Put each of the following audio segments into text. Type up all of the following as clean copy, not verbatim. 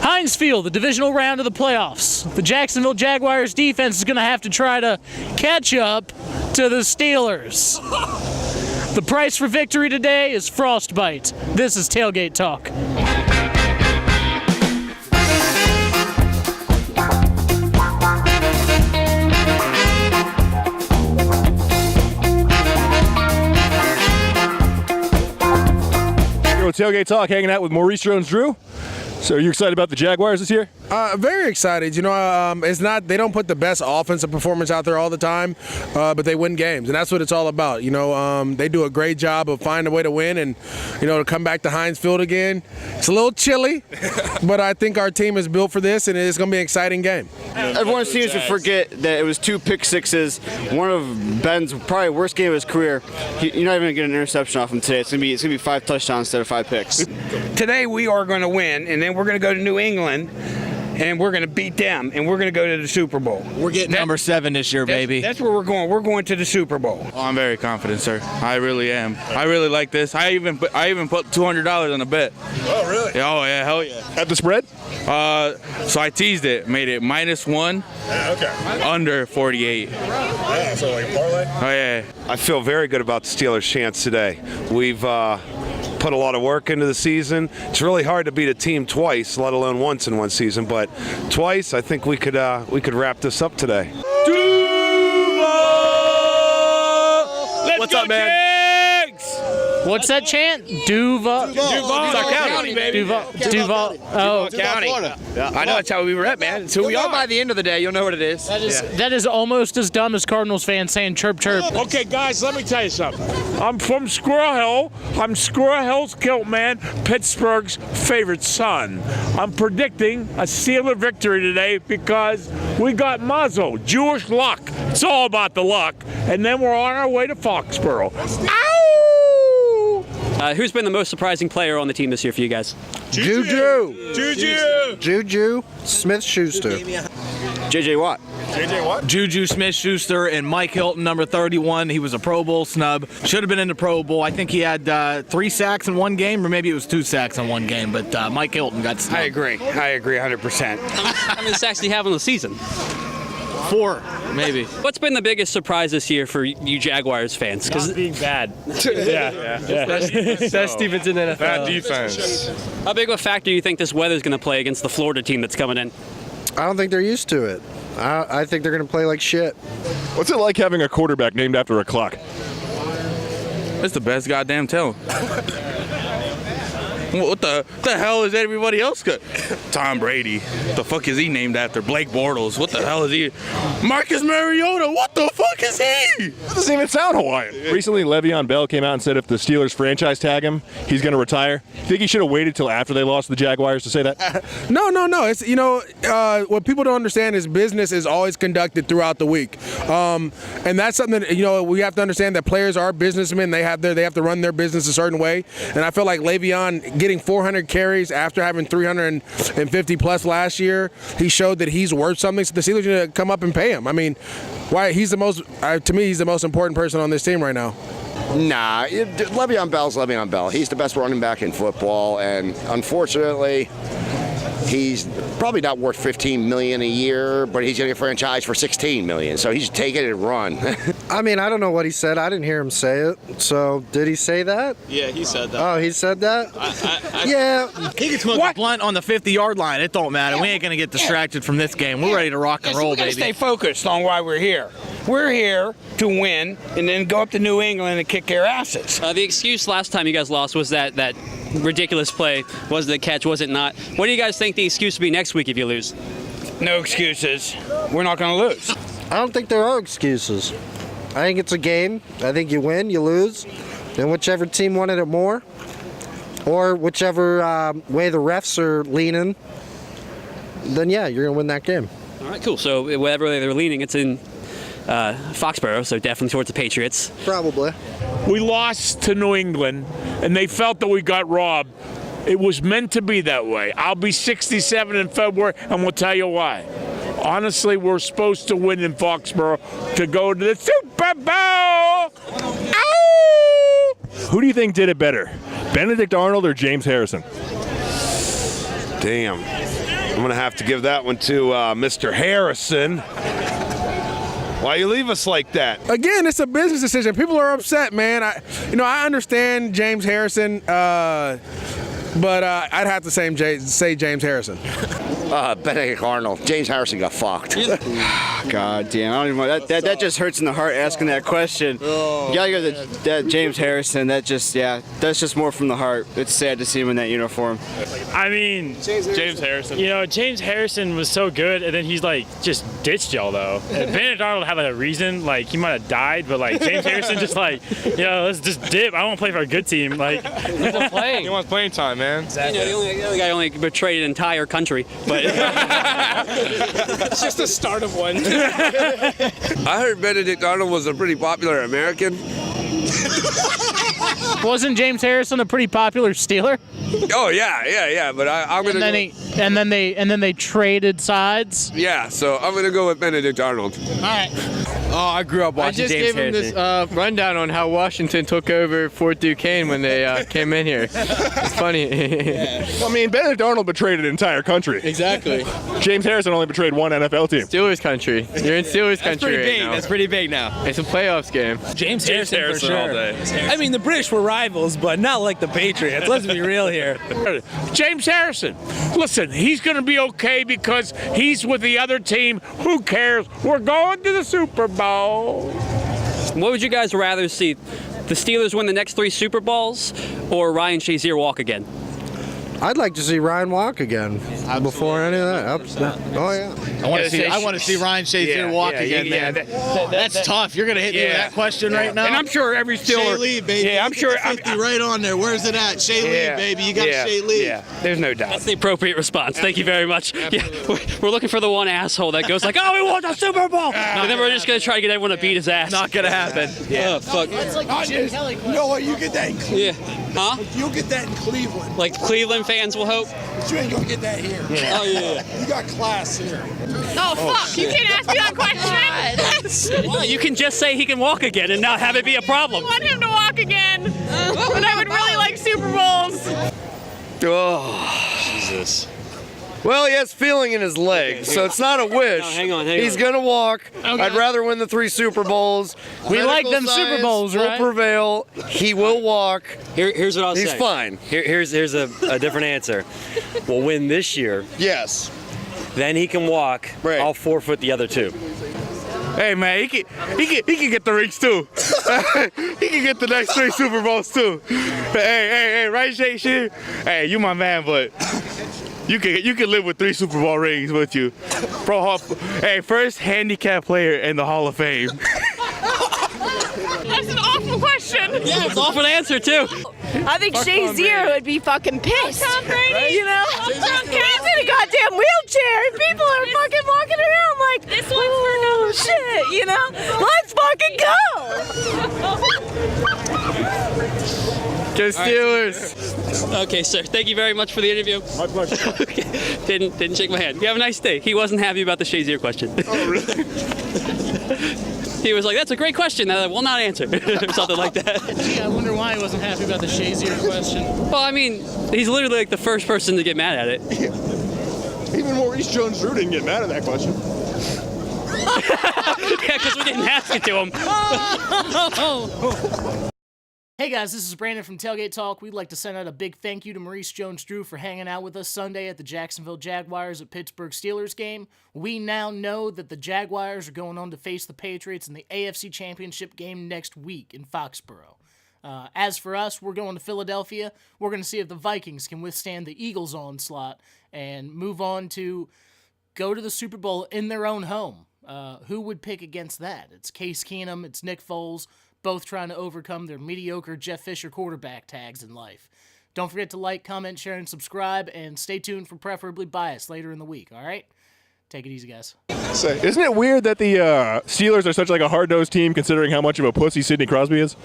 Heinz Field, the divisional round of the playoffs. The Jacksonville Jaguars defense is going to have to try to catch up to the Steelers. The price for victory today is frostbite. This is Tailgate Talk. Tailgate Talk, hanging out with Maurice Jones-Drew. So are you excited about the Jaguars this year? Very excited. You know, it's not, they don't put the best offensive performance out there all the time, but they win games, and that's what it's all about. You know, they do a great job of finding a way to win, and, you know, to come back to Heinz Field again. It's a little chilly, but I think our team is built for this, and it's going to be an exciting game. Everyone seems to forget that it was 2 pick sixes, one of Ben's probably worst game of his career. You're not even going to get an interception off him today. It's going to be 5 touchdowns instead of 5 picks. Today we are going to win, and then we're going to go to New England, and we're going to beat them, and we're going to go to the Super Bowl. We're getting number 7 this year, baby. That's where we're going. We're going to the Super Bowl. Oh, I'm very confident, sir. I really am. I really like this. I even put $200 on a bet. Oh, really? Oh, yeah, hell yeah. At the spread? So I teased it, made it -1. Yeah, okay. Under 48. Yeah, so like a parlay? Oh, yeah. I feel very good about the Steelers' chance today. We've put a lot of work into the season. It's really hard to beat a team twice, let alone once in one season, but twice, I think we could wrap this up today. What's up, man? Jags! What's that chant? Duval. Duval County, baby. Duval. Oh, County. Yeah. I know that's how we rep, man. It's who we are. By the end of the day, you'll know what it is. that is almost as dumb as Cardinals fans saying chirp chirp. Okay, guys, let me tell you something. I'm from Squirrel Hill. I'm Squirrel Hill's kilt man, Pittsburgh's favorite son. I'm predicting a Steeler victory today because we got Mazo, Jewish luck. It's all about the luck. And then we're on our way to Foxborough. Ow! Who's been the most surprising player on the team this year for you guys? Juju Smith-Schuster. J.J. Watt. Juju Smith-Schuster and Mike Hilton, number 31. He was a Pro Bowl snub. Should have been in the Pro Bowl. I think he had 3 sacks in one game, or maybe it was 2 sacks in one game, but Mike Hilton got snubbed. I agree 100%. How many sacks do you have on the season? 4, maybe. What's been the biggest surprise this year for you Jaguars fans? Not being bad. Best defense in the NFL. Bad defense. How big of a factor do you think this weather is going to play against the Florida team that's coming in? I don't think they're used to it. I think they're going to play like shit. What's it like having a quarterback named after a clock? It's the best goddamn tell. What the hell is everybody else got? Tom Brady. What the fuck is he named after? Blake Bortles. What the hell is he? Marcus Mariota. What the fuck is he? That doesn't even sound Hawaiian. Recently, Le'Veon Bell came out and said if the Steelers franchise tag him, he's going to retire. Think he should have waited till after they lost to the Jaguars to say that? No. It's, you know, what people don't understand is business is always conducted throughout the week. And that's something that, you know, we have to understand that players are businessmen. They have to run their business a certain way. And I feel like Le'Veon getting 400 carries after having 350 plus last year, he showed that he's worth something. So the Steelers are going to come up and pay him. I mean, why? He's the most, to me, he's the most important person on this team right now. Nah, Le'Veon Bell's Le'Veon Bell. He's the best running back in football, and unfortunately, he's probably not worth $15 million a year, but he's going to get franchised for $16 million. So he's take it and run. I mean, I don't know what he said. I didn't hear him say it. So did he say that? Yeah, he said that. Oh, he said that? Yeah. He can smoke a blunt on the 50-yard line. It don't matter. We ain't going to get distracted from this game. We're ready to rock and roll, We got to baby. stay focused on why we're here. We're here to win and then go up to New England and kick their asses. The excuse last time you guys lost was that ridiculous play. Was it the catch? Was it not? What do you guys think the excuse will be next week if you lose? No excuses. We're not going to lose. I don't think there are excuses. I think it's a game. I think you win, you lose. And whichever team wanted it more, or whichever way the refs are leaning, then yeah, you're going to win that game. All right, cool. So whatever way they're leaning, it's in Foxborough, so definitely towards the Patriots. Probably. We lost to New England, and they felt that we got robbed. It was meant to be that way. I'll be 67 in February, and we'll tell you why. Honestly, we're supposed to win in Foxborough to go to the Super Bowl. Ow! Who do you think did it better, Benedict Arnold or James Harrison? Damn. I'm going to have to give that one to Mr. Harrison. Why you leave us like that? Again, it's a business decision. People are upset, man. I understand James Harrison, but I'd have to say James Harrison. Benedict Arnold. James Harrison got fucked. God damn, I don't even want that just hurts in the heart asking that question. You gotta go to that James Harrison. That's just more from the heart. It's sad to see him in that uniform. I mean, James Harrison. you know, James Harrison was so good, and then he's like just ditched y'all though. And Benedict Arnold had like a reason, like he might have died, but like James Harrison just like, let's just dip. I want to play for a good team. Like He's not playing. He wants playing time, man. You know, the other guy only betrayed an entire country, but It's just the start of one. I heard Benedict Arnold was a pretty popular American. Wasn't James Harrison a pretty popular Steeler? Oh yeah. But I'm gonna. And then they traded sides. Yeah, so I'm gonna go with Benedict Arnold. All right. Oh, I grew up watching James Harrison. I just gave him this rundown on how Washington took over Fort Duquesne when they came in here. It's funny. I mean, Benedict Arnold betrayed an entire country. Exactly. James Harrison only betrayed one NFL team. Steelers country. You're in Steelers country right now. That's pretty big now. It's a playoffs game. James Harrison for sure. all day. I mean, the British were rivals, but not like the Patriots. Let's be real here. James Harrison. Listen, he's going to be okay because he's with the other team. Who cares? We're going to the Super Bowl. what would you guys rather see? The Steelers win the next 3 Super Bowls or Ryan Shazier walk again? I'd like to see Ryan walk again before any of that. Oh yeah. I want to see Ryan Shazier walk again, man. That's tough. You're gonna hit me with that question right now. And I'm sure every Steeler. Shay Lee, baby. Yeah, I'm sure. 50 right on there. Where's it at? Shay Lee, baby. You got Shay Lee. Yeah, there's no doubt. That's the appropriate response. Thank you very much. Yeah, we're looking for the one asshole that goes like, "Oh, we won the Super Bowl," and then we're just gonna try to get everyone to beat his ass. Not gonna happen. Yeah. Oh, fuck. It's like the Jim Kelly question. No, you get that in Cleveland. Yeah. Huh? You'll get that in Cleveland. Like Cleveland fans will hope. But you ain't gonna get that here. Oh yeah. You got class here. Oh fuck! You can't ask me that question. Well, you can just say he can walk again and not have it be a problem. I want him to walk again, but I would really like Super Bowls. Oh, Jesus. well, he has feeling in his legs, so it's not a wish. No, hang on. He's gonna walk. Okay. I'd rather win the 3 Super Bowls. We like Medical them Super science Bowls, right? will prevail. He will walk. Here's what I'll say. He's fine. Here's a different answer. We'll win this year. Yes. Then he can walk. Right. I'll forfeit the other 2. Hey man, he can get the rings too. He can get the next 3 Super Bowls too. Hey, right, Shay? Hey, you my man, but you can live with 3 Super Bowl rings with you, bro. Hey, first handicap player in the Hall of Fame. That's an awful question. Yeah, it's an awful answer too. I think Shazier would be fucking pissed. Tom Brady, you know? He's in a goddamn wheelchair, and people are fucking walking around like, this one's for no shit, you know? Let's fucking go. Go Steelers. Okay, sir. Thank you very much for the interview. My pleasure. Okay. Didn't shake my hand. You have a nice day. He wasn't happy about the Shazier question. Oh, really? He was like, "That's a great question that I will not answer," or something like that. Gee, I wonder why he wasn't happy about the Shazier question. Well, I mean, he's literally like the first person to get mad at it. Even Maurice Jones-Drew didn't get mad at that question. Yeah, because we didn't ask it to him. Hey guys, this is Brandon from Tailgate Talk. We'd like to send out a big thank you to Maurice Jones-Drew for hanging out with us Sunday at the Jacksonville Jaguars at Pittsburgh Steelers game. We now know that the Jaguars are going on to face the Patriots in the AFC Championship Game next week in Foxborough. As for us, we're going to Philadelphia. We're going to see if the Vikings can withstand the Eagles' onslaught and move on to go to the Super Bowl in their own home. Who would pick against that? It's Case Keenum, it's Nick Foles, both trying to overcome their mediocre Jeff Fisher quarterback tags in life. Don't forget to like, comment, share, and subscribe, and stay tuned for Preferably Biased later in the week, all right? Take it easy, guys. Isn't it weird that the Steelers are such like a hard-nosed team considering how much of a pussy Sidney Crosby is?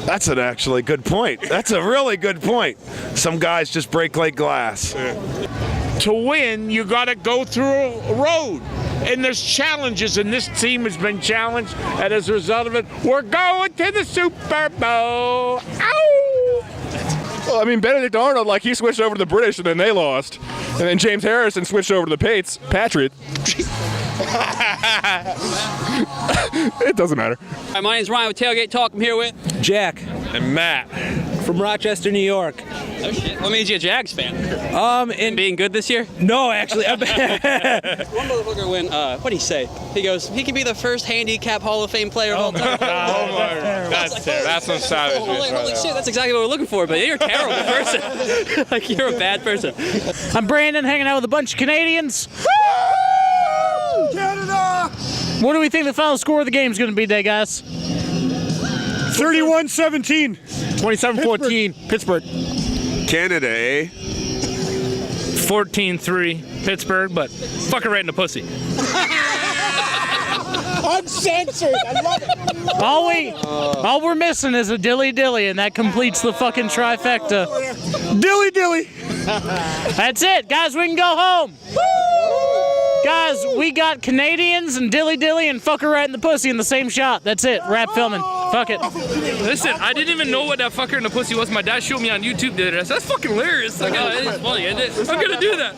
That's an actually good point. That's a really good point. Some guys just break like glass. To win, you got to go through a road. And there's challenges, and this team has been challenged, and as a result of it, we're going to the Super Bowl. Ow! Well, I mean, Benedict Arnold, like, he switched over to the British and then they lost. And then James Harrison switched over to the Patriot. It doesn't matter. Hi, my name's Ryan with Tailgate Talk. I'm here with Jack and Matt from Rochester, New York. Oh shit! What made you a Jags fan? And being good this year? No, actually. One motherfucker went. What did he say? He goes, he could be the first handicap Hall of Fame player of all time. That's some savage. Holy shit! That's exactly what we're looking for. But you're a terrible person. Like you're a bad person. I'm Brandon, hanging out with a bunch of Canadians. Woo! Canada! What do we think the final score of the game is going to be today, guys? 31-17. 27-14. Pittsburgh. Canada, eh? 14-3 Pittsburgh, but fuck it right in the pussy. Uncensored. I love it. All we're missing is a dilly-dilly, and that completes the fucking trifecta. Dilly-dilly. That's it. Guys, we can go home. Guys, we got Canadians and dilly-dilly and fucker right in the pussy in the same shot. That's it. Wrap filming. Fuck it. Listen, I didn't even know what that fucker in the pussy was. My dad showed me on YouTube the other day. That's fucking hilarious. Like, oh, it is funny, isn't it? I'm gonna do that.